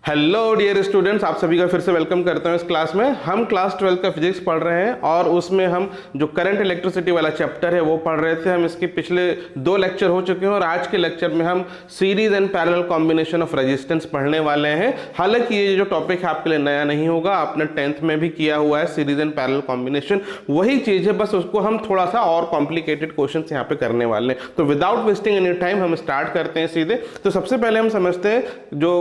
Hello dear students, आप सभी का फिर से वेलकम करता हूं इस क्लास में। हम क्लास 12 का फिजिक्स पढ़ रहे हैं और उसमें हम जो करंट इलेक्ट्रिसिटी वाला चैप्टर है वो पढ़ रहे थे। हम इसके पिछले 2 लेक्चर हो चुके हैं और आज के लेक्चर में हम series and parallel combination of resistance पढ़ने वाले हैं। हालांकि ये जो टॉपिक है आपके लिए नया नहीं होगा, आपने 10th में भी किया हुआ है सीरीज एंड पैरेलल कॉम्बिनेशन, वही चीज है, बस उसको हम थोड़ा सा और कॉम्प्लिकेटेड क्वेश्चन यहाँ पे करने वाले हैं। तो विदाउट वेस्टिंग एनी टाइम हम स्टार्ट करते हैं सीधे। तो सबसे पहले हम समझते हैं जो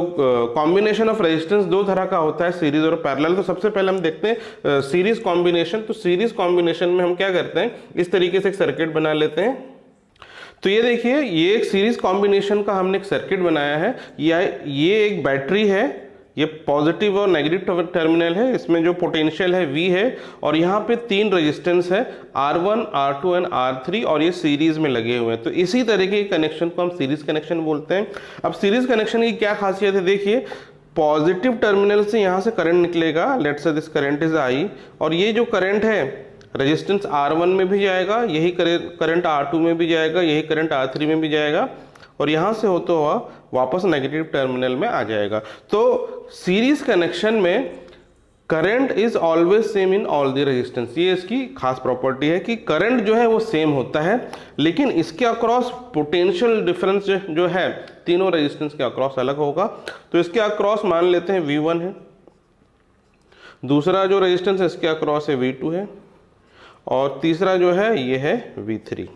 कॉम्बिनेशन ऑफ रेजिस्टेंस दो तरह का होता है, सीरीज और पैरेलल। तो सबसे पहले हम देखते हैं सीरीज कॉम्बिनेशन। तो सीरीज कॉम्बिनेशन में हम क्या करते हैं, इस तरीके से एक सर्किट बना लेते हैं। तो ये देखिए, ये एक सीरीज कॉम्बिनेशन का हमने एक सर्किट बनाया है। ये एक बैटरी है, ये पॉजिटिव और नेगेटिव टर्मिनल है, इसमें जो पोटेंशियल है V है, और यहाँ पे 3 रेजिस्टेंस है R1, R2 एंड R3, और ये सीरीज में लगे हुए हैं। तो इसी तरीके के कनेक्शन को हम सीरीज कनेक्शन बोलते हैं। अब सीरीज कनेक्शन की क्या खासियत है, देखिए पॉजिटिव टर्मिनल से यहाँ से करंट निकलेगा, let's say this current is I, और ये जो करंट है रेजिस्टेंस R1 में भी जाएगा, यही करंट R2 में भी जाएगा, यही करंट R3 में भी जाएगा, और यहाँ से होता हुआ वापस नेगेटिव टर्मिनल में आ जाएगा। तो सीरीज कनेक्शन में current is always same in all the resistance. ये इसकी खास प्रॉपर्टी है कि करंट जो है वो सेम होता है, लेकिन इसके अक्रॉस पोटेंशियल डिफरेंस जो है तीनों रेजिस्टेंस के अक्रॉस अलग होगा। तो इसके अक्रॉस मान लेते हैं V1 है, दूसरा जो रेजिस्टेंस है इसके अक्रॉस है V2 है, और तीसरा जो है ये है V3।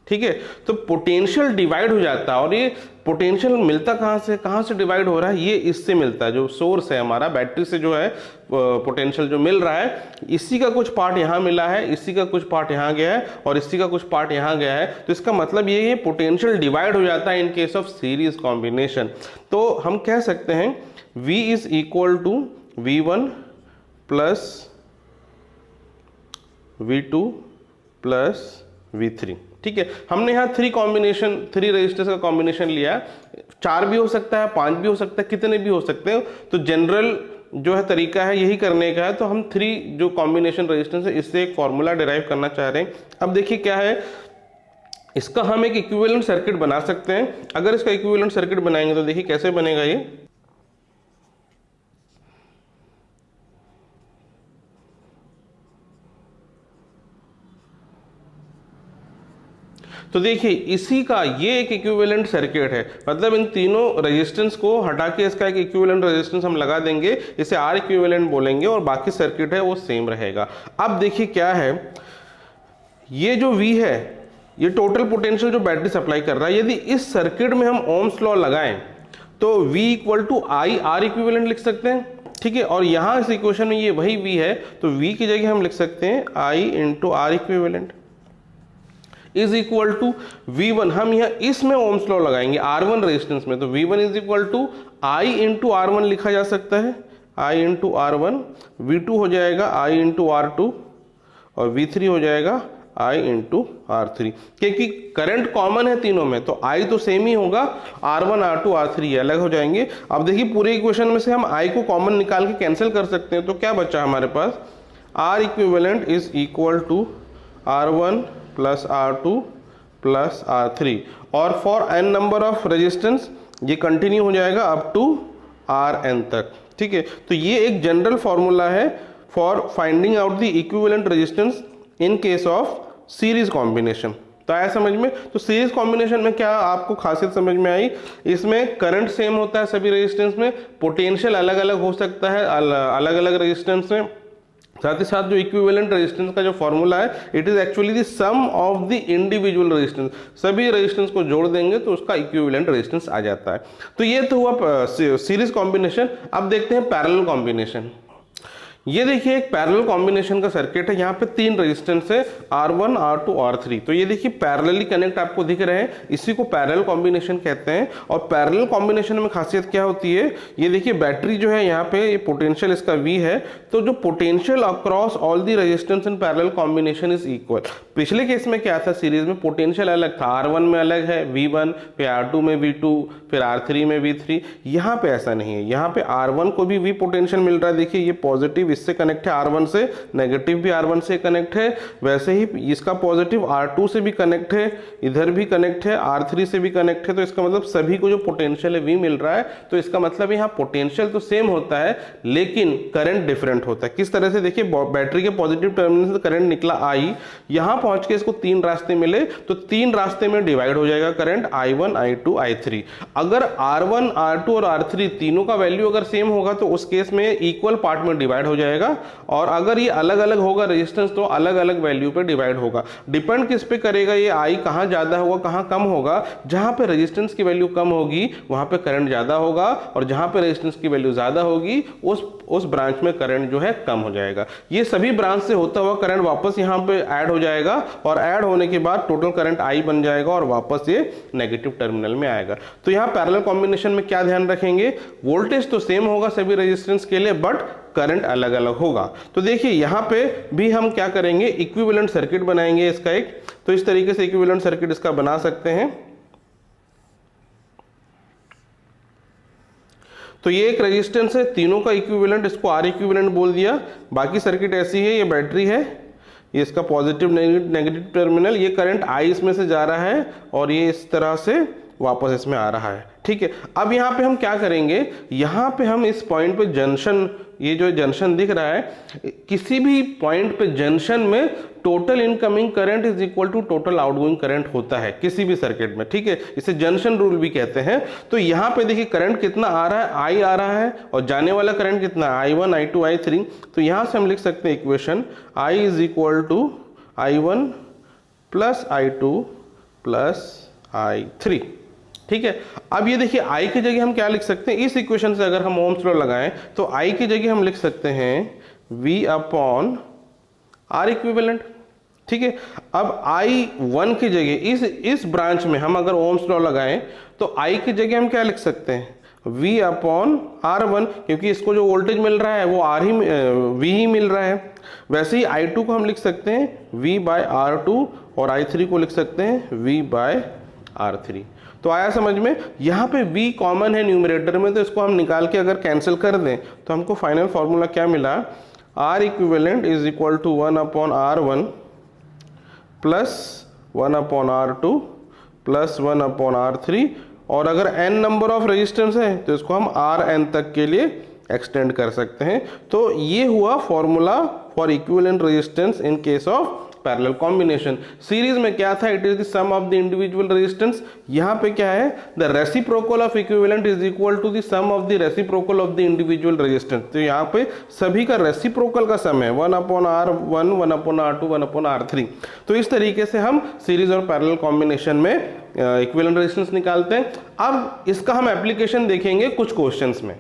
ठीक है, तो पोटेंशियल डिवाइड हो जाता है, और ये पोटेंशियल मिलता कहाँ से डिवाइड हो रहा है, ये इससे मिलता है। जो सोर्स है हमारा बैटरी से जो है पोटेंशियल जो मिल रहा है, इसी का कुछ पार्ट यहाँ मिला है, इसी का कुछ पार्ट यहाँ गया है, और इसी का कुछ पार्ट यहाँ गया है। तो इसका मतलब ये है पोटेंशियल डिवाइड हो जाता है in case of series combination. तो हम कह सकते हैं V is equal to V1 plus V2 plus V3। ठीक है, हमने यहाँ 3 रेजिस्टर्स का कॉम्बिनेशन लिया। 4 भी हो सकता है, 5 भी हो सकता है, कितने भी हो सकते हैं। तो जनरल जो है तरीका है यही करने का है। तो हम 3 जो कॉम्बिनेशन रेजिस्टेंस है इससे एक फॉर्मूला डिराइव करना चाह रहे हैं। अब देखिए क्या है, इसका हम एक इक्विवेलेंट सर्किट बना सकते हैं। अगर इसका इक्विवेलेंट सर्किट बनाएंगे तो देखिए कैसे बनेगा ये। तो देखिए इसी का ये एक इक्विवेलेंट सर्किट है, मतलब इन तीनों रेजिस्टेंस को हटा के इसका एक इक्विवेलेंट रेजिस्टेंस हम लगा देंगे, इसे R इक्विवेलेंट बोलेंगे, और बाकी सर्किट है वो सेम रहेगा। अब देखिए क्या है, ये जो V है ये टोटल पोटेंशियल जो बैटरी सप्लाई कर रहा है। यदि इस सर्किट में हम ओम्स लॉ लगाएं तो V equal to I R equivalent लिख सकते हैं। ठीक है, और यहाँ इस इक्वेशन में ये वही V है, तो V की जगह हम लिख सकते हैं I into R equivalent is equal to V1। हम यहाँ इसमें ओम्स लॉ लगाएंगे R1 रेजिस्टेंस में, तो V1 is equal to I into R1 लिखा जा सकता है, I इंटू R1। V2 हो जाएगा I इंटू R2, और V3 हो जाएगा I इंटू R3। क्योंकि करंट कॉमन है तीनों में, तो I तो सेम ही होगा, R1 R2 R3 ये अलग हो जाएंगे। अब देखिए पूरे इक्वेशन में से हम I को कॉमन निकाल के कैंसिल कर सकते हैं। तो क्या बचा हमारे पास, R equivalent is equal to R1 plus R2 plus R3, और for n number of resistance ये कंटिन्यू हो जाएगा अप टू Rn तक। ठीक है, तो ये एक जनरल फॉर्मूला है for finding out the equivalent resistance in case of series combination. तो आया समझ में। तो सीरीज कॉम्बिनेशन में क्या आपको खासियत समझ में आई, इसमें करंट सेम होता है सभी रेजिस्टेंस में, पोटेंशियल अलग अलग हो सकता है अलग अलग रेजिस्टेंस में, साथ ही साथ जो इक्विवेलेंट रेजिस्टेंस का जो फॉर्मूला है it is actually the sum of the individual resistance. सभी रेजिस्टेंस को जोड़ देंगे तो उसका इक्विवेलेंट रेजिस्टेंस आ जाता है। तो ये तो हुआ सीरीज कॉम्बिनेशन। अब देखते हैं पैरेलल कॉम्बिनेशन। ये देखिए एक पैरेलल कॉम्बिनेशन का सर्किट है, यहाँ पे 3 रेजिस्टेंस है R1 R2 R3। तो ये देखिए पैरेलली कनेक्ट आपको दिख रहे हैं, इसी को पैरेलल कॉम्बिनेशन कहते हैं। और पैरेलल कॉम्बिनेशन में खासियत क्या होती है, ये देखिए बैटरी जो है यहाँ पे ये पोटेंशियल इसका V है, तो जो potential across all the resistance in parallel combination is equal. पिछले केस में क्या था, सीरीज में पोटेंशियल अलग था, R1 में अलग है V1, फिर R2 में V2, फिर R3 में V3। यहाँ पे ऐसा नहीं है, यहाँ पे R1 को भी V पोटेंशियल मिल रहा है, देखिए ये पॉजिटिव इससे कनेक्ट है R1 से, नेगेटिव भी R1 से कनेक्ट है, वैसे ही इसका पॉजिटिव R2 से भी कनेक्ट है, इधर भी कनेक्ट है, R3 से भी कनेक्ट है। तो इसका मतलब सभी को जो पोटेंशियल है V मिल रहा है। तो इसका मतलब यहाँ पोटेंशियल तो सेम होता है लेकिन करंट डिफरेंट होता है। किस तरह से, देखिए बैटरी के पॉजिटिव टर्मिनल से करंट निकला I, यहां पहुंच के इसको 3 रास्ते मिले, तो 3 रास्ते में डिवाइड हो जाएगा करंट I1, I2, I3। अगर R1, R2 और R3 तीनों का वैल्यू अगर सेम होगा तो उस केस में इक्वल पार्ट में डिवाइड हो जाएगा, और अगर ये अलग अलग होगा रेजिस्टेंस तो अलग अलग वैल्यू पे डिवाइड होगा। डिपेंड किस पे करेगा ये I कहां ज्यादा होगा कहां कम होगा। जहां पे रेजिस्टेंस की वैल्यू कम होगी वहां पे करंट ज्यादा होगा, और जहां पे रेजिस्टेंस की वैल्यू ज्यादा होगी उस ब्रांच में करंट जो है कम हो जाएगा। ये सभी ब्रांच से होता हुआ करंट वापस यहाँ पे ऐड हो जाएगा, और ऐड होने के बाद टोटल करंट I बन जाएगा और वापस ये नेगेटिव टर्मिनल में आएगा। तो यहाँ पैरेलल कॉम्बिनेशन में क्या ध्यान रखेंगे, वोल्टेज तो सेम होगा सभी रेजिस्टेंस के लिए बट करंट अलग अलग होगा। तो देखिए यहाँ पे भी हम क्या करेंगे, इक्विवेलेंट सर्किट बनाएंगे इसका एक। तो इस तरीके से इक्विवेलेंट सर्किट इसका बना सकते हैं। तो ये एक रेजिस्टेंस है, तीनों का इक्विवेलेंट, इसको R इक्विवेलेंट बोल दिया। बाकी सर्किट ऐसी है, ये बैटरी है, ये इसका पॉजिटिव नेगेटिव टर्मिनल, ये करंट I इसमें से जा रहा है और ये इस तरह से वापस इसमें आ रहा है। ठीक है, अब यहाँ पे हम क्या करेंगे, यहाँ पे हम इस पॉइंट पे जंक्शन, ये जो जंक्शन दिख रहा है, किसी भी पॉइंट पे जंक्शन में total incoming current is equal to total outgoing current होता है किसी भी सर्किट में। ठीक है, इसे जंक्शन रूल भी कहते हैं। तो यहाँ पे देखिए करंट कितना आ रहा है, I आ रहा है, और जाने वाला करंट कितना है, I1, I2, I3। तो यहाँ से हम लिख सकते हैं equation I is equal to I1 plus I2 plus I3। ठीक है, अब ये देखिए I की जगह हम क्या लिख सकते हैं, इस इक्वेशन से अगर हम ओम्स लॉ लगाएं तो I की जगह हम लिख सकते हैं V अपॉन R इक्विवेलेंट। ठीक है, अब I1 की जगह इस ब्रांच में हम अगर ओम्स लॉ लगाएं तो I की जगह हम क्या लिख सकते हैं, V अपॉन R1, क्योंकि इसको जो वोल्टेज मिल रहा है वो V ही मिल रहा है। वैसे ही I2 को हम लिख सकते हैं V बाय R2, और I3 को लिख सकते हैं V बाय R3। तो आया समझ में, यहाँ पे V कॉमन है न्यूमरेटर में, तो इसको हम निकाल के अगर कैंसिल कर दें तो हमको फाइनल फॉर्मूला क्या मिला, R equivalent is equal to 1 upon R1 plus 1 upon R2 plus 1 upon R3, और अगर n नंबर ऑफ रेजिस्टेंस है तो इसको हम Rn तक के लिए एक्सटेंड कर सकते हैं। तो ये हुआ formula for equivalent resistance in case of parallel combination. Series में क्या था, it is the sum of the individual resistance. यहाँ पे क्या है, the reciprocal of equivalent is equal to the sum of the reciprocal of the individual resistance. तो यहाँ पे सभी का रेसिप्रोकल का सम है 1 upon R1, 1 upon R2, 1 upon R3। तो इस तरीके से हम सीरीज और पैरेलल कॉम्बिनेशन में इक्विवेलेंट रेजिस्टेंस निकालते हैं। अब इसका हम एप्लीकेशन देखेंगे कुछ क्वेश्चंस में।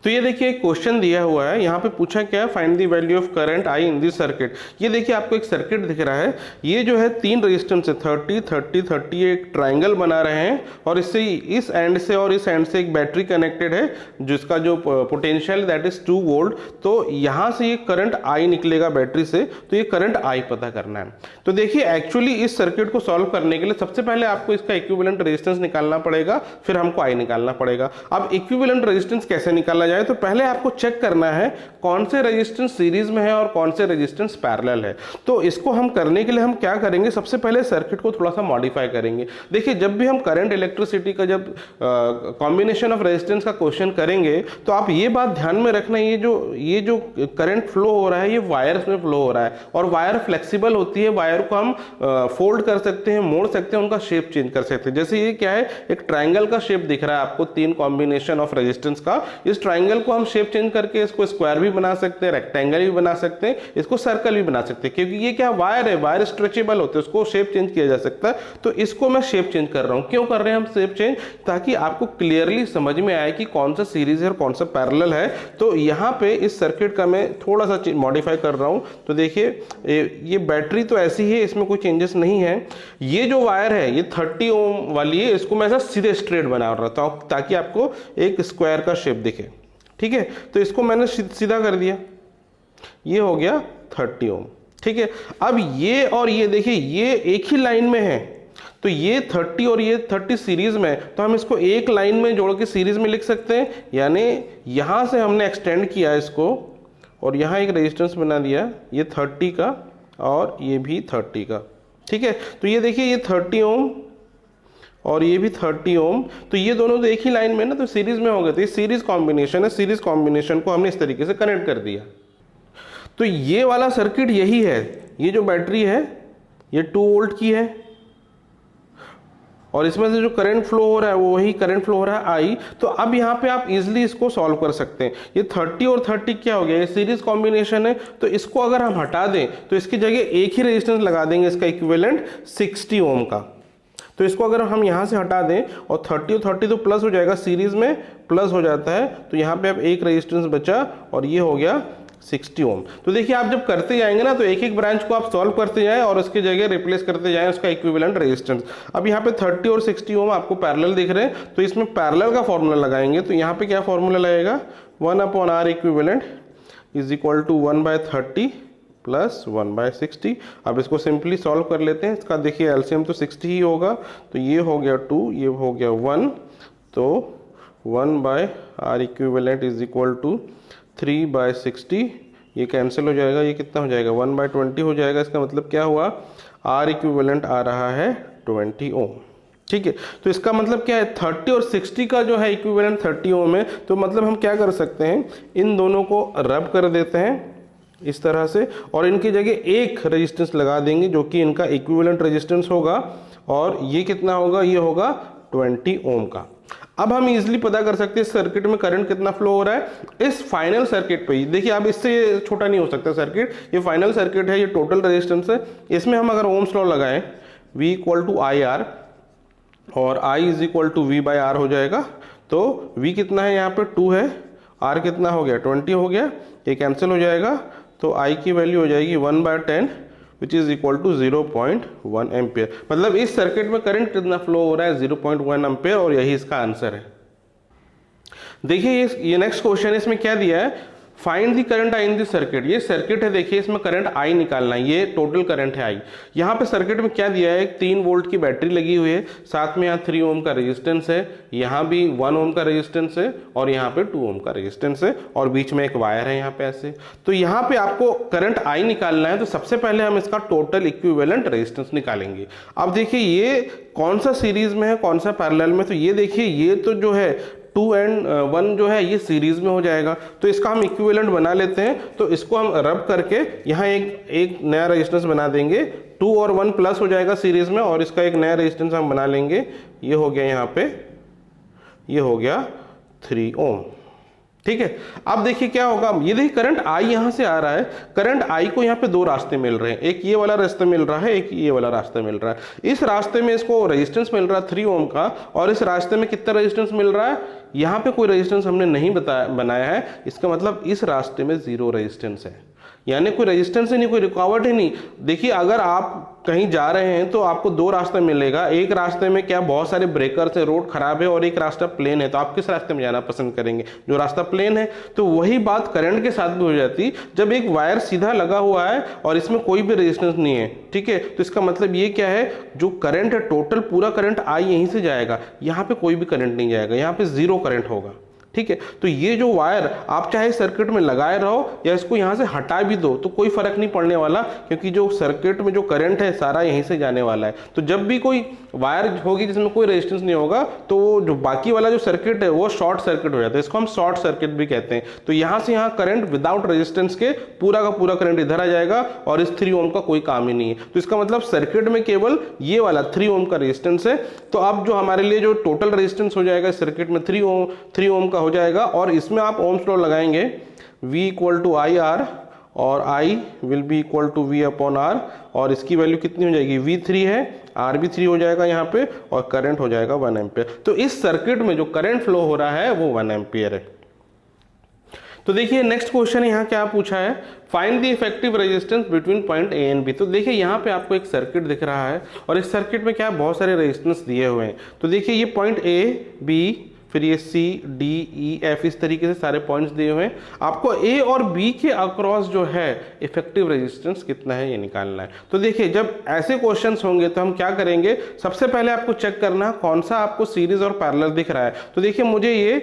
तो ये देखिए एक क्वेश्चन दिया हुआ है, यहाँ पे पूछा क्या है, find the value of current I in this circuit. ये देखिए आपको एक सर्किट दिख रहा है, ये जो है 3 रेजिस्टेंस है 30, 30, 30, एक ट्राइंगल बना रहे हैं, और इससे इस एंड से और इस एंड से एक बैटरी कनेक्टेड है जिसका जो पोटेंशियल दैट इज 2 वोल्ट। तो यहाँ से ये करंट I निकलेगा बैटरी से, तो ये करंट I पता करना है। तो देखिए एक्चुअली इस सर्किट को सॉल्व करने के लिए सबसे पहले आपको इसका इक्विवेलेंट रेजिस्टेंस निकालना पड़ेगा, फिर हमको I निकालना पड़ेगा। अब इक्विवेलेंट रेजिस्टेंस कैसे निकाला जाए, तो पहले आपको चेक करना है कौन से रेजिस्टेंस सीरीज में है और कौन से रेजिस्टेंस पैरेलल है। तो इसको हम करने के लिए हम क्या करेंगे, सबसे पहले सर्किट को थोड़ा सा मॉडिफाई करेंगे। देखिए जब भी हम करंट इलेक्ट्रिसिटी का जब कॉम्बिनेशन ऑफ रेजिस्टेंस का क्वेश्चन करेंगे तो आप ये बात ध्यान में रखना, ये जो करंट फ्लो हो रहा है ये वायर्स में फ्लो हो रहा है, और वायर फ्लेक्सिबल होती है, वायर को हम फोल्ड कर सकते हैं, मोड़ सकते हैं, उनका शेप चेंज कर सकते हैं। जैसे ये क्या है, एक ट्राइंगल का शेप दिख रहा है आपको, 3 कॉम्बिनेशन ऑफ रेजिस्टेंस का। इस ट्राइंगल को हम शेप चेंज करके इसको स्क्वायर भी बना सकते हैं, रेक्टेंगल भी बना सकते हैं, इसको सर्कल भी बना सकते हैं, क्योंकि ये क्या वायर है, वायर स्ट्रेचेबल होते हैं, उसको शेप चेंज किया जा सकता है। तो इसको मैं शेप चेंज कर रहा हूं। क्यों कर रहे हैं हम शेप चेंज, ताकि आपको क्लियरली समझ में आए कि कौन सा सीरीज है और कौन सा पैरेलल है। तो यहाँ पे इस सर्किट का मैं थोड़ा सा मॉडिफाई कर रहा हूं। तो देखिए ये बैटरी तो ऐसी है, इसमें कोई चेंजेस नहीं है। ये जो वायर है ये 30 ओम वाली है, इसको मैं ऐसा सीधे स्ट्रेट बना रहा हूं ताकि आपको एक स्क्वायर का शेप दिखे। ठीक है, तो इसको मैंने सीधा कर दिया, ये हो गया 30 ओम। ठीक है, अब ये और ये देखिए ये एक ही लाइन में है, तो ये 30 और ये 30 सीरीज में, तो हम इसको एक लाइन में जोड़ के सीरीज में लिख सकते हैं। यानी यहां से हमने एक्सटेंड किया इसको और यहाँ एक रेजिस्टेंस बना दिया, ये 30 का और ये भी 30 का। ठीक है, तो ये देखिए ये 30 ओम और ये भी 30 ओम, तो ये दोनों तो एक ही लाइन में ना, तो सीरीज में हो गए। तो ये सीरीज कॉम्बिनेशन है, सीरीज कॉम्बिनेशन को हमने इस तरीके से कनेक्ट कर दिया। तो ये वाला सर्किट यही है, ये जो बैटरी है ये 2 वोल्ट की है और इसमें से जो करंट फ्लो हो रहा है वो वही करंट फ्लो हो रहा है आई। तो अब यहाँ पे आप इजीली इसको सॉल्व कर सकते हैं। ये 30 और 30 क्या हो गया, ये सीरीज कॉम्बिनेशन है, तो इसको अगर हम हटा दें तो इसकी जगह एक ही रेजिस्टेंस लगा देंगे, इसका इक्विवेलेंट 60 ओम का। तो इसको अगर हम यहाँ से हटा दें और 30 और 30 तो प्लस हो जाएगा, सीरीज में प्लस हो जाता है, तो यहाँ पे अब एक रेजिस्टेंस बचा और ये हो गया 60 ओम। तो देखिए आप जब करते जाएंगे ना तो एक एक ब्रांच को आप सॉल्व करते जाएं और उसकी जगह रिप्लेस करते जाएं उसका इक्विवेलेंट रेजिस्टेंस। अब यहाँ पे 30 और 60 ओम आपको पैरेलल दिख रहे हैं, तो इसमें पैरेलल का फॉर्मूला लगाएंगे। तो यहाँ पे क्या फॉर्मूला लगेगा, 1/R equivalent is equal to 1/30 plus 1/60। अब इसको सिंपली सॉल्व कर लेते हैं। इसका देखिए एलसीएम तो 60 ही होगा, तो ये हो गया 2, ये हो गया 1, तो 1/R equivalent is equal to 3/60। ये कैंसिल हो जाएगा, ये कितना हो जाएगा 1/20 हो जाएगा। इसका मतलब क्या हुआ, R इक्विवेलेंट आ रहा है 20 ओम। ठीक है, तो इसका मतलब क्या है, 30 और 60 का जो है इक्विवेलेंट 30 ओम है। तो मतलब हम क्या कर सकते हैं, इन दोनों को रब कर देते हैं इस तरह से और इनकी जगह एक रेजिस्टेंस लगा देंगे जो कि इनका इक्विवेलेंट रेजिस्टेंस होगा और ये कितना होगा, ये होगा 20 ओम का। अब हम इजीली पता कर सकते हैं इस सर्किट में करंट कितना फ्लो हो रहा है इस फाइनल सर्किट पे। देखिए अब इससे छोटा नहीं हो सकता सर्किट, ये फाइनल सर्किट है, ये टोटल रेजिस्टेंस है। इसमें हम अगर ओम्स लॉ लगाएं V equal to I R और I is equal to V/R हो जाएगा। तो V कितना है, यहाँ पे 2 है, R कितना हो गया 20 हो गया, ये कैंसिल हो जाएगा, तो I की वैल्यू हो जाएगी 1/10 which is equal to 0.1 ampere. मतलब इस सर्किट में करंट कितना फ्लो हो रहा है 0.1 एम्पियर और यही इसका आंसर है। देखिए ये नेक्स्ट क्वेश्चन है, इसमें क्या दिया है, find the current I in this circuit. ये सर्किट है, देखिए इसमें करंट आई निकालना है, ये टोटल करंट है आई। यहाँ पे सर्किट में क्या दिया है, एक 3 वोल्ट की बैटरी लगी हुई है, साथ में यहाँ 3 ओम का रेजिस्टेंस है, यहाँ भी 1 ओम का रेजिस्टेंस है और यहाँ पे 2 ओम का रेजिस्टेंस है और बीच में एक वायर है यहाँ पे ऐसे। तो यहाँ पे आपको करंट आई निकालना है, तो सबसे पहले हम इसका टोटल इक्विवेलेंट रेजिस्टेंस निकालेंगे। अब देखिए ये कौन सा सीरीज में है, कौन सा पैरेलल में, तो ये देखिए ये तो जो है 2 and 1 जो है ये सीरीज में हो जाएगा, तो इसका हम इक्विवेलेंट बना लेते हैं। तो इसको हम रब करके यहाँ एक नया रेजिस्टेंस बना देंगे, 2 और 1 प्लस हो जाएगा सीरीज में और इसका एक नया रेजिस्टेंस हम बना लेंगे, ये हो गया यहाँ पे, ये हो गया 3 ओम। ठीक है, अब देखिए क्या होगा, ये देखिए करंट आई यहाँ से आ रहा है, करंट आई को यहाँ पे 2 रास्ते मिल रहे हैं, एक ये वाला रास्ता मिल रहा है, एक ये वाला रास्ता मिल रहा है। इस रास्ते में इसको रेजिस्टेंस मिल रहा है 3 ओम का और इस रास्ते में कितना रेजिस्टेंस मिल रहा है, यहाँ पे कोई रेजिस्टेंस हमने नहीं बनाया है, इसका मतलब इस रास्ते में 0 रेजिस्टेंस है, यानी कोई रेजिस्टेंस ही नहीं, कोई रुकावट ही नहीं। देखिए अगर आप कहीं जा रहे हैं तो आपको 2 रास्ते मिलेगा, एक रास्ते में क्या बहुत सारे ब्रेकर्स है, रोड खराब है और एक रास्ता प्लेन है, तो आप किस रास्ते में जाना पसंद करेंगे, जो रास्ता प्लेन है। तो वही बात करंट के साथ भी हो जाती, जब एक वायर सीधा लगा हुआ है और इसमें कोई भी रेजिस्टेंस नहीं है, ठीक है, तो इसका मतलब ये क्या है, जो करंट है टोटल पूरा करंट आई यहीं से जाएगा, यहाँ पे कोई भी करंट नहीं जाएगा, यहाँ पे 0 करंट होगा। ठीक है, तो ये जो वायर आप चाहे सर्किट में लगाए रहो या इसको यहाँ से हटा भी दो तो कोई फर्क नहीं पड़ने वाला, क्योंकि जो सर्किट में जो करंट है सारा यहीं से जाने वाला है। तो जब भी कोई वायर होगी जिसमें कोई रेजिस्टेंस नहीं होगा तो जो बाकी वाला जो सर्किट है वो शॉर्ट सर्किट हो जाता है, इसको हम शॉर्ट सर्किट भी कहते हैं। तो यहाँ से यहाँ करंट विदाउट रेजिस्टेंस के पूरा का पूरा करंट इधर आ जाएगा और इस 3 ओम का कोई काम ही नहीं है। तो इसका मतलब सर्किट में केवल ये वाला 3 ओम का रेजिस्टेंस है। तो अब जो हमारे लिए जो टोटल रेजिस्टेंस हो जाएगा सर्किट में 3 ओम का हो जाएगा और इसमें आप ओम्स लॉ लगाएंगे V equal to I R और I will be equal to V upon R और इसकी वैल्यू कितनी हो जाएगी, V3 है, R भी 3 हो जाएगा यहाँ पे और करंट हो जाएगा 1 एम्पियर। तो इस सर्किट में जो करंट फ्लो हो रहा है वो 1 एम्पियर है। तो देखिए नेक्स्ट क्वेश्चन यहाँ क्या पूछा है, find the effective resistance between point A and B. तो देखिए यहाँ पे आपको एक सर्किट दिख रहा है और इस सर्किट में क्या बहुत सारे रेजिस्टेंस दिए हुए हैं। तो देखिए ये पॉइंट ए बी फिर ये सी डी ई एफ इस तरीके से सारे पॉइंट्स दिए हुए हैं। आपको ए और बी के अक्रॉस जो है इफेक्टिव रेजिस्टेंस कितना है ये निकालना है। तो देखिए जब ऐसे क्वेश्चंस होंगे तो हम क्या करेंगे, सबसे पहले आपको चेक करना कौन सा आपको सीरीज और पैरेलल दिख रहा है। तो देखिए मुझे ये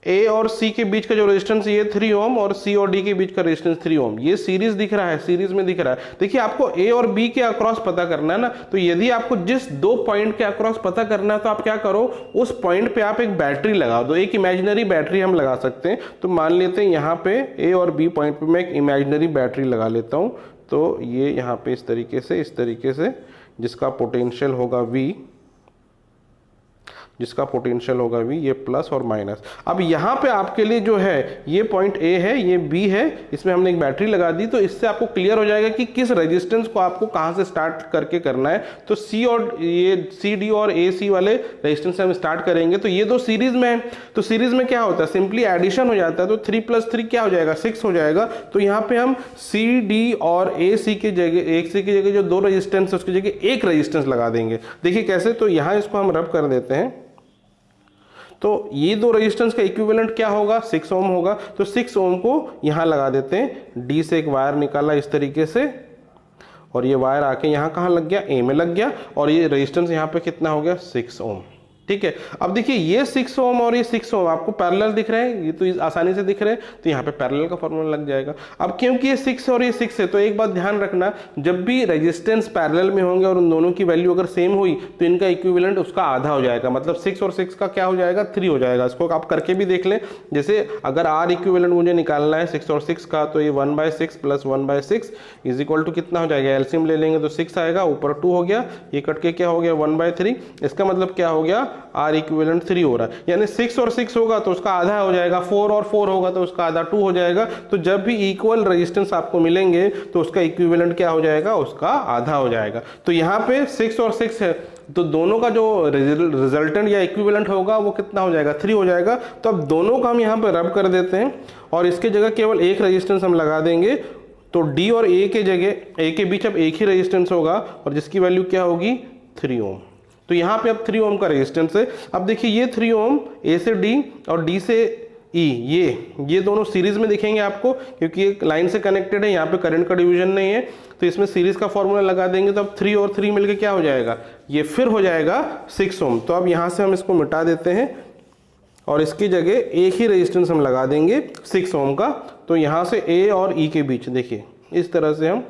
ए और सी के बीच का जो रेजिस्टेंस ये 3 ओम और सी और डी के बीच का रेजिस्टेंस 3 ओम, ये सीरीज दिख रहा है, सीरीज में दिख रहा है। देखिए आपको ए और बी के अक्रॉस पता करना है ना, तो यदि आपको जिस दो पॉइंट के अक्रॉस पता करना है तो आप क्या करो, उस पॉइंट पे आप एक बैटरी लगा दो, एक इमेजिनरी बैटरी हम लगा सकते हैं। तो मान लेते हैं यहाँ पे ए और बी पॉइंट पे मैं एक इमेजिनरी बैटरी लगा लेता हूँ। तो ये यहाँ पे इस तरीके से जिसका पोटेंशियल होगा V, जिसका पोटेंशियल होगा V, ये प्लस और माइनस। अब यहाँ पे आपके लिए जो है ये पॉइंट A है, ये B है, इसमें हमने एक बैटरी लगा दी। तो इससे आपको क्लियर हो जाएगा कि किस रेजिस्टेंस को आपको कहाँ से स्टार्ट करके करना है। तो C और ये CD और AC वाले रेजिस्टेंस से हम स्टार्ट करेंगे। तो ये दो सीरीज में है, तो सीरीज में क्या होता है, सिंपली एडिशन हो जाता है। तो 3 + 3 क्या हो जाएगा, 6 हो जाएगा। तो यहाँ पे हम CD और AC की जगह, एक सी की जगह जो दो रेजिस्टेंस है उसकी जगह एक रेजिस्टेंस लगा देंगे। देखिए कैसे, तो यहाँ इसको हम रब कर देते हैं। तो ये दो रेजिस्टेंस का इक्विवेलेंट क्या होगा, 6 ओम होगा। तो 6 ओम को यहां लगा देते हैं। डी से एक वायर निकाला इस तरीके से, और ये वायर आके यहां कहां लग गया, ए में लग गया, और ये रेजिस्टेंस यहां पे कितना हो गया, 6 ओम। ठीक है, अब देखिए ये 6 ओम और ये 6 ओम आपको पैरेलल दिख रहे हैं, ये तो आसानी से दिख रहे हैं, तो यहाँ पे पैरेलल का फॉर्मूला लग जाएगा। अब क्योंकि ये 6 और ये 6 है, तो एक बात ध्यान रखना, जब भी रेजिस्टेंस पैरेलल में होंगे और उन दोनों की वैल्यू अगर सेम हुई तो इनका इक्विवेलेंट उसका आधा हो जाएगा। मतलब 6 और 6 का क्या हो जाएगा, 3 हो जाएगा। इसको आप करके भी देख लें। जैसे अगर आर इक्विवेलेंट मुझे निकालना है 6 और 6 का, तो ये 1/6 + 1/6 = कितना हो जाएगा, एलसीएम ले लेंगे तो 6 आएगा, ऊपर 2 हो गया, ये कट के क्या हो गया, 1/3। इसका मतलब क्या हो गया, आर इक्विवेलेंट 3 हो रहा है। यानी 6 और 6 होगा तो उसका आधा हो जाएगा, 4 और 4 होगा तो उसका आधा 2 हो जाएगा। तो जब भी इक्वल रेजिस्टेंस आपको मिलेंगे तो उसका इक्विवेलेंट क्या हो जाएगा, उसका आधा हो जाएगा। तो यहाँ पे 6 और 6 है, तो दोनों का जो रिजल्टेंट या इक्विवेलेंट होगा वो कितना हो जाएगा, 3 हो जाएगा। तो अब दोनों का हम यहाँ पे रब कर देते हैं और इसके जगह केवल एक रेजिस्टेंस हम लगा देंगे। तो डी और ए के जगह, ए के बीच अब एक ही रेजिस्टेंस होगा और जिसकी वैल्यू क्या होगी, 3 ओम। तो यहाँ पे अब 3 ओम का रेजिस्टेंस है। अब देखिए ये 3 ओम ए से डी और डी से ई, ये दोनों सीरीज में दिखेंगे आपको, क्योंकि एक लाइन से कनेक्टेड है, यहाँ पे करंट का डिवीजन नहीं है। तो इसमें सीरीज का फॉर्मूला लगा देंगे तो अब 3 और 3 मिलके क्या हो जाएगा, ये फिर हो जाएगा 6 ओम। तो अब यहाँ से हम इसको मिटा देते हैं और इसकी जगह एक ही रेजिस्टेंस हम लगा देंगे 6 ओम का। तो यहाँ से ए और ई के बीच देखिए इस तरह से हम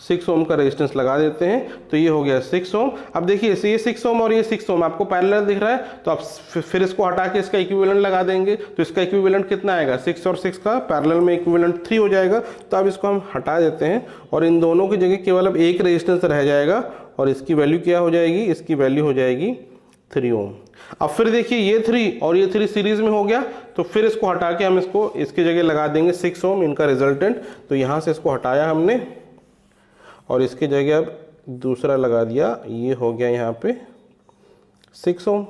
6 ओम का रेजिस्टेंस लगा देते हैं। तो ये हो गया 6 ओम। अब देखिए ये 6 ओम और ये 6 ओम आपको पैरेलल दिख रहा है, तो आप फिर इसको हटा के इसका इक्विवेलेंट लगा देंगे। तो इसका इक्विवेलेंट कितना आएगा, 6 और 6 का पैरेलल में इक्विवेलेंट 3 हो जाएगा। तो अब इसको हम हटा देते हैं और इन दोनों की जगह केवल अब एक रेजिस्टेंस रह जाएगा और इसकी वैल्यू क्या हो जाएगी, इसकी वैल्यू हो जाएगी 3 ओम। अब फिर देखिए ये 3 और ये 3 सीरीज में हो गया, तो फिर इसको हटा के हम इसको इसकी जगह लगा देंगे 6 ओम, इनका रिजल्टेंट। तो यहाँ से इसको हटाया हमने और इसकी जगह अब दूसरा लगा दिया, ये हो गया यहाँ पे 6 ओम।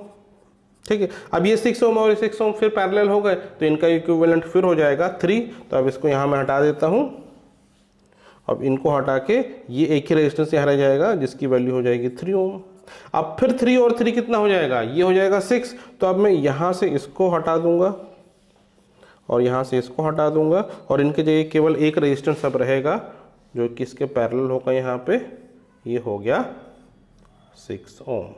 ठीक है, अब ये 6 ओम और ये 6 ओम फिर पैरेलल हो गए, तो इनका इक्विवेलेंट फिर हो जाएगा 3। तो अब इसको यहाँ मैं हटा देता हूँ। अब इनको हटा के ये एक ही रेजिस्टेंस यहाँ रह जाएगा जिसकी वैल्यू हो जाएगी 3 ओम। अब फिर 3 और 3 कितना हो जाएगा, ये हो जाएगा 6। तो अब मैं यहाँ से इसको हटा दूंगा और यहाँ से इसको हटा दूंगा और इनके जगह केवल एक रेजिस्टेंस अब रहेगा जो कि इसके पैरेलल होगा यहाँ पे, ये हो गया 6 ओम।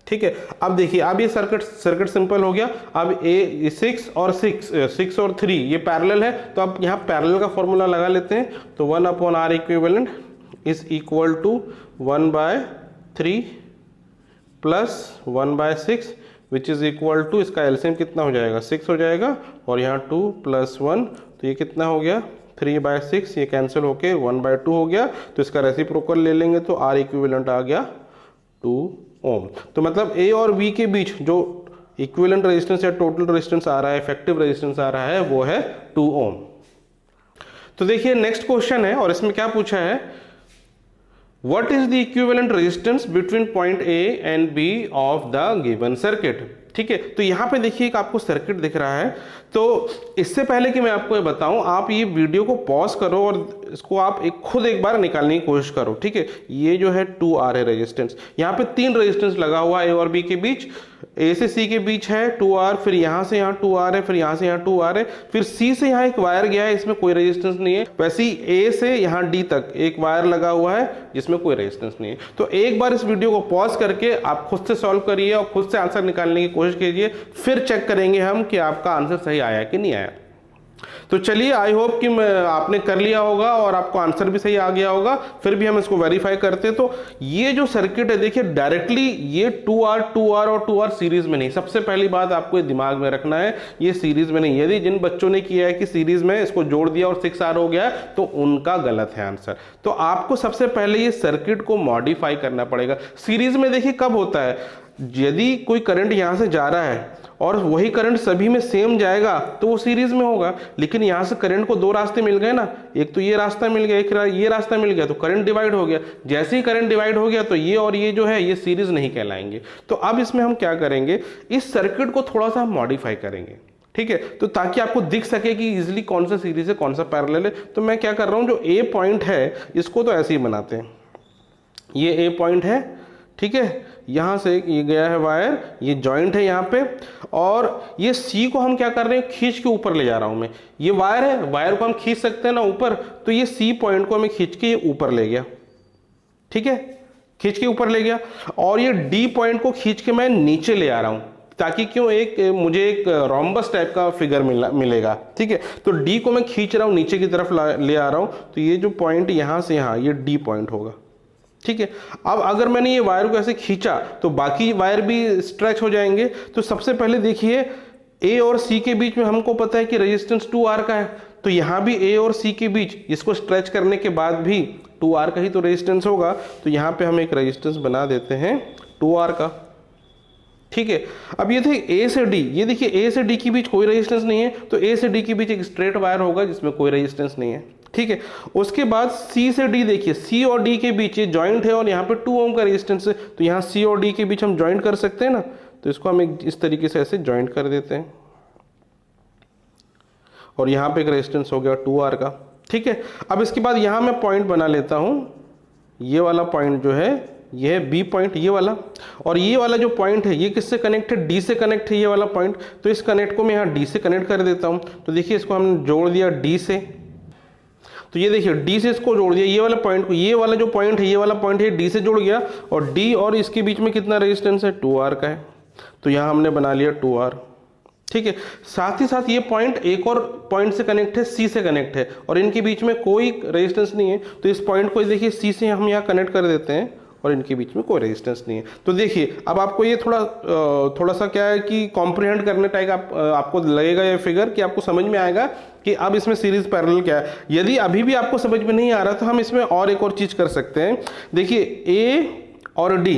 ठीक है, अब देखिए अब ये सर्किट सिंपल हो गया। अब ए 6 और 3 ये पैरेलल है, तो अब यहाँ पैरेलल का फॉर्मूला लगा लेते हैं। तो 1/R equivalent is equal to 1/3 plus 1/6 which is equal to, इसका एलसीएम कितना हो जाएगा, 6 हो जाएगा, और यहाँ 2 + 1, तो ये कितना हो गया 3/6, ये कैंसिल होके 1/2 हो गया। तो इसका रेसिप्रोकल ले लेंगे तो आर इक्विवेलेंट आ गया 2 ओम। तो मतलब ए और बी के बीच जो इक्विवेलेंट रेजिस्टेंस या टोटल रेजिस्टेंस आ रहा है, इफेक्टिव रेजिस्टेंस आ रहा है, वो है 2 ओम। तो देखिए नेक्स्ट क्वेश्चन है और इसमें क्या पूछा है, what is the equivalent resistance between point A and B of the given circuit. ठीक है, तो यहाँ पे देखिए एक आपको सर्किट दिख रहा है। तो इससे पहले कि मैं आपको ये बताऊं, आप ये वीडियो को पॉज करो और इसको आप खुद एक बार निकालने की कोशिश करो, ठीक है। ये जो है 2R है रेजिस्टेंस, यहाँ पे 3 रेजिस्टेंस लगा हुआ है ए और बी के बीच, ए से सी के बीच है 2R, फिर यहाँ से यहाँ 2R है, फिर यहाँ से यहाँ 2R है, फिर सी से यहाँ एक वायर गया है, इसमें कोई रेजिस्टेंस नहीं है। वैसे ही ए से यहाँ डी तक एक वायर लगा हुआ है जिसमें कोई रेजिस्टेंस नहीं है। तो एक बार इस वीडियो को पॉज करके आप खुद से सॉल्व करिए और खुद से आंसर निकालने की कोशिश कीजिए, फिर चेक करेंगे हम कि आपका आंसर सही आया कि नहीं आया। तो चलिए, आई होप कि आपने कर लिया होगा और आपको आंसर भी सही आ गया होगा। फिर भी हम इसको वेरीफाई करते हैं। तो ये जो सर्किट है, देखिए डायरेक्टली ये 2R और 2R सीरीज में नहीं। सबसे पहली बात आपको ये दिमाग में रखना है, ये सीरीज में नहीं। यदि जिन बच्चों ने किया है कि सीरीज में इसको जोड़ दिया और 6R हो गया तो उनका गलत है आंसर। तो आपको सबसे पहले ये सर्किट को मॉडिफाई करना पड़ेगा। सीरीज में देखिए कब होता है, यदि कोई करंट यहां से जा रहा है और वही करंट सभी में सेम जाएगा तो वो सीरीज में होगा। लेकिन यहां से करंट को 2 रास्ते मिल गए ना, एक तो ये रास्ता मिल गया, एक ये रास्ता मिल गया, तो करंट डिवाइड हो गया। जैसे ही करंट डिवाइड हो गया तो ये और ये जो है ये सीरीज नहीं कहलाएंगे। तो अब इसमें हम क्या करेंगे, इस सर्किट को थोड़ा सा मॉडिफाई करेंगे, ठीक है। तो ताकि आपको दिख सके कि इजिली कौन सा सीरीज है कौन सा पैरेलल है, तो मैं क्या कर रहा हूं, जो ए पॉइंट है इसको तो ऐसे ही बनाते हैं। ये ए पॉइंट है, ठीक है, यहां से ये गया है वायर, ये जॉइंट है यहाँ पे, और ये सी को हम क्या कर रहे हैं, खींच के ऊपर ले जा रहा हूं मैं। ये वायर है, वायर को हम खींच सकते हैं ना ऊपर, तो ये सी पॉइंट को हमें खींच के ये ऊपर ले गया, ठीक है, खींच के ऊपर ले गया। और ये डी पॉइंट को खींच के मैं नीचे ले आ रहा हूं, ताकि क्यों मुझे एक रोम्बस टाइप का फिगर मिलेगा, ठीक है। तो डी को मैं खींच रहा हूं, नीचे की तरफ ले आ रहा हूं, तो ये जो पॉइंट यहां से यहां, ये डी पॉइंट होगा, ठीक है। अब अगर मैंने ये वायर को ऐसे खींचा तो बाकी वायर भी स्ट्रेच हो जाएंगे। तो सबसे पहले देखिए, ए और सी के बीच में हमको पता है कि रेजिस्टेंस 2R का है, तो यहां भी ए और सी के बीच इसको स्ट्रेच करने के बाद भी 2R का ही तो रेजिस्टेंस होगा। तो यहां पे हम एक रेजिस्टेंस बना देते हैं 2R का, ठीक है। अब ये थे ए से डी, ये देखिए ए से डी के बीच कोई रेजिस्टेंस नहीं है, तो ए से डी के बीच एक स्ट्रेट वायर होगा जिसमें कोई रेजिस्टेंस नहीं है, ठीक है। उसके बाद सी से डी, देखिए सी और डी के बीच ये जॉइंट है और यहाँ पे 2 ओम का रेजिस्टेंस है, तो यहाँ सी और डी के बीच हम जॉइंट कर सकते हैं ना, तो इसको हम इस तरीके से ऐसे जॉइंट कर देते हैं और यहाँ पे एक रेजिस्टेंस हो गया 2R का, ठीक है। अब इसके बाद यहाँ मैं पॉइंट बना लेता हूँ, ये वाला पॉइंट जो है ये है बी पॉइंट, ये वाला, और ये वाला जो पॉइंट है ये किससे कनेक्ट है, डी से कनेक्ट है ये वाला पॉइंट। तो इस कनेक्ट को मैं यहाँ डी से कनेक्ट कर देता हूँ। तो देखिए इसको हमने जोड़ दिया डी से, तो ये देखिए डी से इसको जोड़ दिया, ये वाला पॉइंट को, ये वाला जो पॉइंट है, ये वाला पॉइंट है डी से जुड़ गया, और डी और इसके बीच में कितना रेजिस्टेंस है, 2R का है, तो यहाँ हमने बना लिया 2R, ठीक है। साथ ही साथ ये पॉइंट एक और पॉइंट से कनेक्ट है, सी से कनेक्ट है, और इनके बीच में कोई रेजिस्टेंस नहीं है, तो इस पॉइंट को देखिए सी से हम यहाँ कनेक्ट कर देते हैं और इनके बीच में कोई रेजिस्टेंस नहीं है। तो देखिए अब आपको ये थोड़ा सा क्या है कि कॉम्प्रिहेंड करने टाइप आपको लगेगा ये फिगर, कि आपको समझ में आएगा कि अब इसमें सीरीज पैरेलल क्या है। यदि अभी भी आपको समझ में नहीं आ रहा तो हम इसमें और एक और चीज कर सकते हैं। देखिए ए और डी,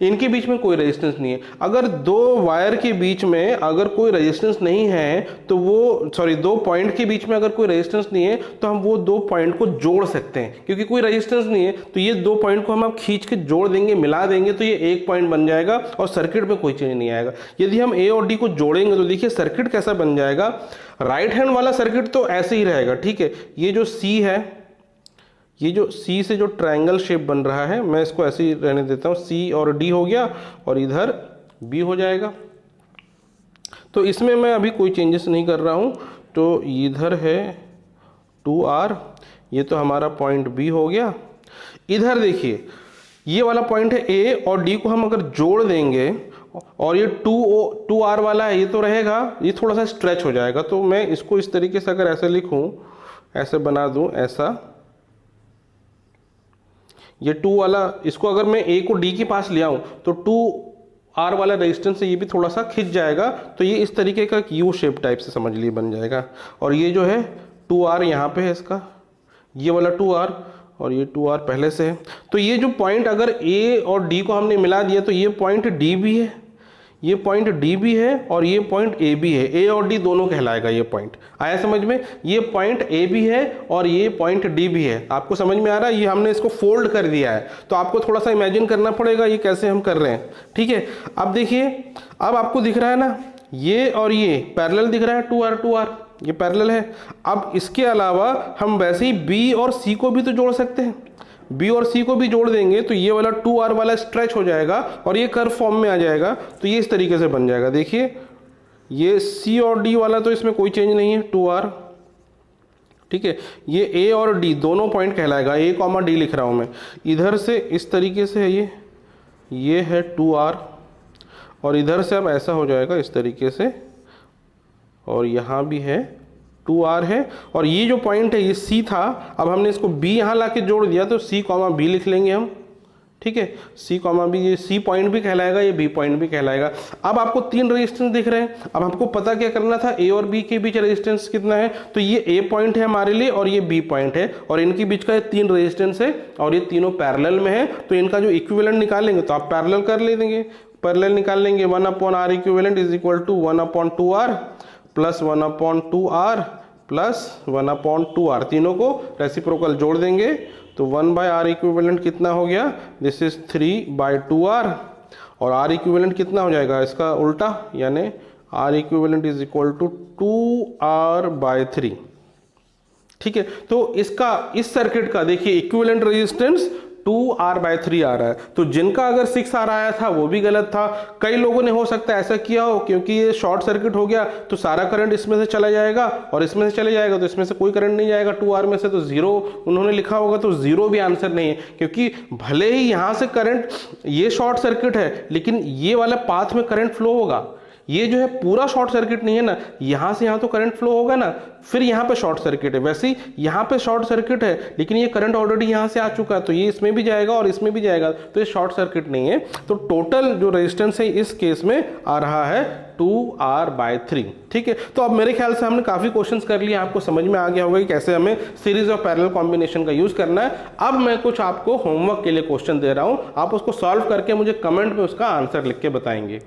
इनके बीच में कोई रेजिस्टेंस नहीं है। अगर दो वायर के बीच में अगर कोई रेजिस्टेंस नहीं है तो वो, सॉरी, दो पॉइंट के बीच में अगर कोई रेजिस्टेंस नहीं है तो हम वो दो पॉइंट को जोड़ सकते हैं, क्योंकि कोई रेजिस्टेंस नहीं है तो ये दो पॉइंट को हम अब खींच के जोड़ देंगे, मिला देंगे, तो ये एक पॉइंट बन जाएगा और सर्किट में कोई चेंज नहीं आएगा। यदि हम ए और डी को जोड़ेंगे तो देखिए सर्किट कैसा बन जाएगा। राइट हैंड वाला सर्किट तो ऐसे ही रहेगा, ठीक है। ये जो सी है, ये जो सी से जो ट्रायंगल शेप बन रहा है, मैं इसको ऐसे ही रहने देता हूँ, सी और डी हो गया और इधर बी हो जाएगा। तो इसमें मैं अभी कोई चेंजेस नहीं कर रहा हूँ। तो इधर है 2R, ये तो हमारा पॉइंट बी हो गया। इधर देखिए ये वाला पॉइंट है ए, और डी को हम अगर जोड़ देंगे और ये 2R वाला है, ये तो रहेगा, ये थोड़ा सा स्ट्रेच हो जाएगा। तो मैं इसको इस तरीके से अगर ऐसे लिखूँ, ऐसे बना दूँ, ऐसा, ये 2 वाला, इसको अगर मैं ए को डी के पास ले आऊं तो 2R वाला रेजिस्टेंस से ये भी थोड़ा सा खिंच जाएगा, तो ये इस तरीके का यू शेप टाइप से समझ लिए बन जाएगा। और ये जो है 2R यहाँ पे है इसका, ये वाला 2R और ये 2R पहले से है। तो ये जो पॉइंट अगर ए और डी को हमने मिला दिया तो ये पॉइंट डी भी है, ये पॉइंट डी भी है और ये पॉइंट ए भी है। ए और डी दोनों कहलाएगा ये पॉइंट। आया समझ में? ये पॉइंट ए भी है और ये पॉइंट डी भी है। आपको समझ में आ रहा है? ये हमने इसको फोल्ड कर दिया है, तो आपको थोड़ा सा इमेजिन करना पड़ेगा ये कैसे हम कर रहे हैं। ठीक है, अब देखिए, अब आपको दिख रहा है ना, ये और ये पैरेलल दिख रहा है 2R 2R, ये पैरेलल है। अब इसके अलावा हम वैसे ही बी और सी को भी तो जोड़ सकते हैं, बी और सी को भी जोड़ देंगे तो ये वाला 2r वाला स्ट्रेच हो जाएगा और ये कर्व फॉर्म में आ जाएगा, तो ये इस तरीके से बन जाएगा। देखिए ये सी और डी वाला तो इसमें कोई चेंज नहीं है, 2r, ठीक है। ये ए और डी दोनों पॉइंट कहलाएगा, ए कॉमा डी लिख रहा हूँ मैं। इधर से इस तरीके से है, ये है 2r और इधर से अब ऐसा हो जाएगा इस तरीके से, और यहाँ भी है 2r है, और ये जो पॉइंट है ये c था, अब हमने इसको b यहाँ ला के जोड़ दिया तो c कॉमा b लिख लेंगे हम, ठीक है। c कॉमा b, ये c पॉइंट भी कहलाएगा, ये b पॉइंट भी कहलाएगा। अब आपको 3 रेजिस्टेंस दिख रहे हैं, अब आपको पता क्या करना था, a और b के बीच रेजिस्टेंस कितना है, तो ये a पॉइंट है हमारे लिए और ये b पॉइंट है, और इनके बीच का 3 रेजिस्टेंस है और ये तीनों पैरेलल में है, तो इनका जो इक्विवेलेंट निकालेंगे तो आप पैरेलल कर ले देंगे, पैरेलल निकाल लेंगे। 1/r equivalent is equal to 1/2r plus 1/2r plus 1/2r, तीनों को रेसिप्रोकल जोड़ देंगे तो 1/r इक्विवेलेंट कितना हो गया, दिस इज 3/2r, और r इक्विवेलेंट कितना हो जाएगा इसका उल्टा, यानी r equivalent is equal to 2r/3, ठीक है। तो इसका, इस सर्किट का देखिए इक्विवेलेंट रेजिस्टेंस 2r/3 आ रहा है, तो जिनका अगर 6r आया था वो भी गलत था। कई लोगों ने हो सकता है ऐसा किया हो, क्योंकि ये शॉर्ट सर्किट हो गया तो सारा करंट इसमें से चला जाएगा और इसमें से चले जाएगा, तो इसमें से कोई करंट नहीं जाएगा 2r में से, तो 0 उन्होंने लिखा होगा, तो 0 भी आंसर नहीं है, क्योंकि भले ही यहाँ से करंट, ये शॉर्ट सर्किट है लेकिन ये वाला पाथ में करंट फ्लो होगा, ये जो है पूरा शॉर्ट सर्किट नहीं है ना, यहाँ से यहाँ तो करंट फ्लो होगा ना, फिर यहाँ पे शॉर्ट सर्किट है। वैसे ही यहाँ पे शॉर्ट सर्किट है लेकिन ये करंट ऑलरेडी यहाँ से आ चुका है, तो ये इसमें भी जाएगा और इसमें भी जाएगा, तो ये शॉर्ट सर्किट नहीं है। तो टोटल जो रेजिस्टेंस है इस केस में आ रहा है 2r/3, ठीक है। तो अब मेरे ख्याल से हमने काफी क्वेश्चंस कर लिए, आपको समझ में आ गया होगा कि कैसे हमें सीरीज ऑफ पैरेलल कॉम्बिनेशन का यूज करना है। अब मैं कुछ आपको होमवर्क के लिए क्वेश्चन दे रहा हूं, आप उसको सॉल्व करके मुझे कमेंट में उसका आंसर लिख के बताएंगे।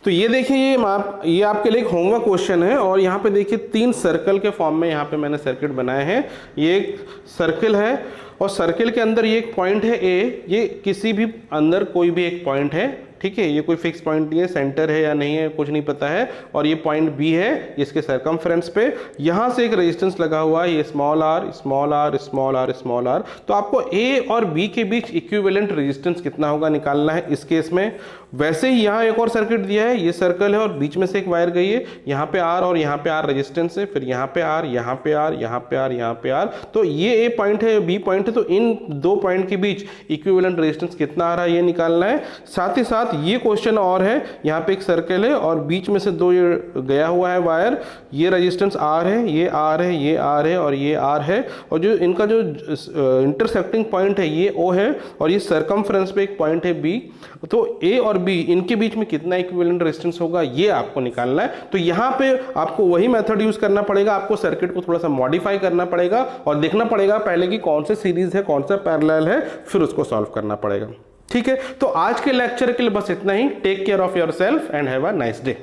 तो ये देखिए, ये आपके लिए एक होमवर्क क्वेश्चन है, और यहाँ पे देखिए 3 सर्कल के फॉर्म में यहाँ पे मैंने सर्किट बनाए हैं। ये एक सर्कल है और सर्कल के अंदर ये एक पॉइंट है ए, ये किसी भी अंदर कोई भी एक पॉइंट है, ठीक है। ये कोई फिक्स पॉइंट नहीं है, सेंटर है या नहीं है कुछ नहीं पता है, और ये पॉइंट बी है इसके सरकमफ्रेंस पे। यहाँ से एक रेजिस्टेंस लगा हुआ है, ये small R small R small R small R. तो आपको ए और बी के बीच इक्विवेलेंट रेजिस्टेंस कितना होगा निकालना है इस केस में। वैसे ही यहाँ एक और सर्किट दिया है, ये सर्कल है और बीच में से एक वायर गई है, यहाँ पे आर और यहाँ पे आर रेजिस्टेंस है, फिर यहाँ पे आर, यहाँ पे आर, यहाँ पे आर, यहाँ पे आर। तो ये ए पॉइंट है, बी पॉइंट है, तो इन 2 पॉइंट के बीच इक्विवेलेंट रेजिस्टेंस कितना आ रहा है ये निकालना है। साथ ही साथ ये क्वेश्चन और है, यहाँ पे एक सर्कल है और बीच में से 2 ये गया हुआ है वायर, ये रेजिस्टेंस आर है, ये आर है, ये आर है और ये आर है, और जो इनका जो इंटरसेक्टिंग पॉइंट है ये ओ है, और ये सरकमफ्रेंस पे एक पॉइंट है बी। तो ए और बी इनके बीच में कितना इक्विवेलेंट रेजिस्टेंस होगा ये आपको निकालना है। तो यहाँ पे आपको वही मेथड यूज करना पड़ेगा, आपको सर्किट को थोड़ा सा मॉडिफाई करना पड़ेगा और देखना पड़ेगा पहले कि कौन सा सीरीज है, कौन सा पैरेलल है, फिर उसको सॉल्व करना पड़ेगा। ठीक है, तो आज के लेक्चर के लिए बस इतना ही। Take care of yourself and have a nice day.